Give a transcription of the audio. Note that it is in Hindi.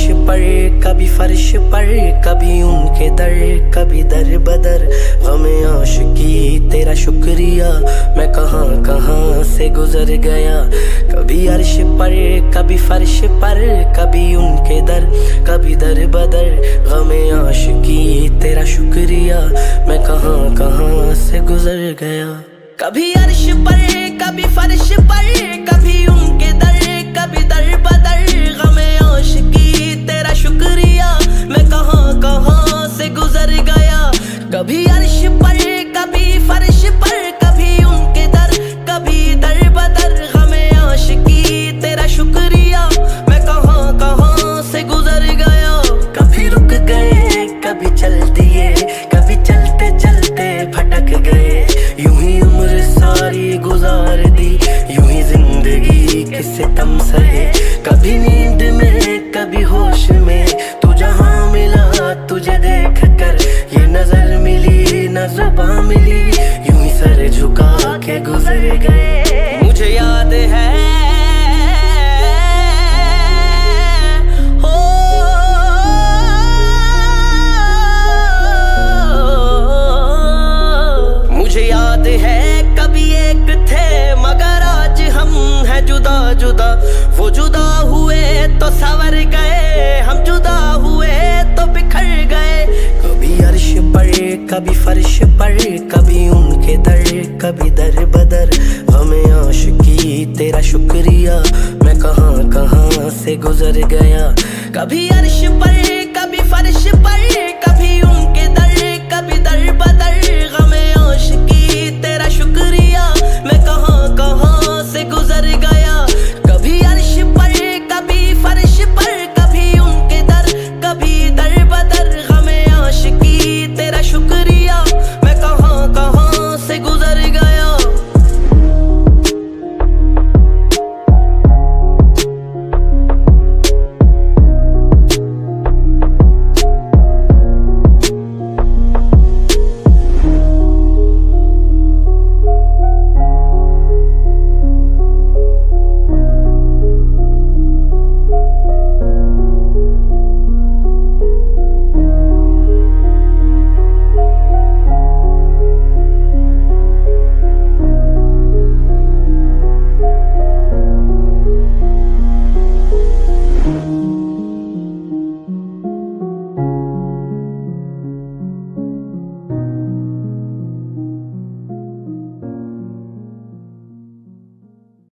पर कभी फर्श पर, कभी उनके दर, कभी दर बदर। गमे आशिकी तेरा शुक्रिया, मैं कहाँ कहाँ से गुजर गया। कभी अर्श पर कभी फर्श पर, कभी उनके दर, कभी दर बदर। गमे आशिकी तेरा शुक्रिया, मैं कहाँ कहाँ से गुजर गया। कभी अर्श पर कभी फर्श पर, कभी उनके दर, कभी दर बदर। गमे आशिकी तेरा शुक्रिया, मैं कहाँ कहाँ से गुजर गया। कभी अर्श पर कभी फर्श पर, कभी उनके दर, कभी दर बदर। गमे आशिकी तेरा शुक्रिया, मैं कहाँ कहाँ से गुजर गया। कभी रुक गए कभी चल दिए, कभी चलते चलते भटक गए। यूं ही उम्र सारी गुजार दी, यूं ही जिंदगी के सितम सहे। कभी नींद में कभी होश में, तू जहां मिला तुझे देख कर। ये नजर मिली न जुबां मिली, यूं ही सर झुका के गुजर गए। मुझे याद है कभी एक थे मगर आज हम हैं जुदा जुदा। वो जुदा हुए तो संवर गए, हम जुदा हुए तो बिखर गए। कभी अर्श पर कभी फर्श पर, कभी उनके दर, कभी दर बदर। हमें आशिकी तेरा शुक्रिया, मैं कहाँ कहाँ से गुजर गया। कभी अर्श पर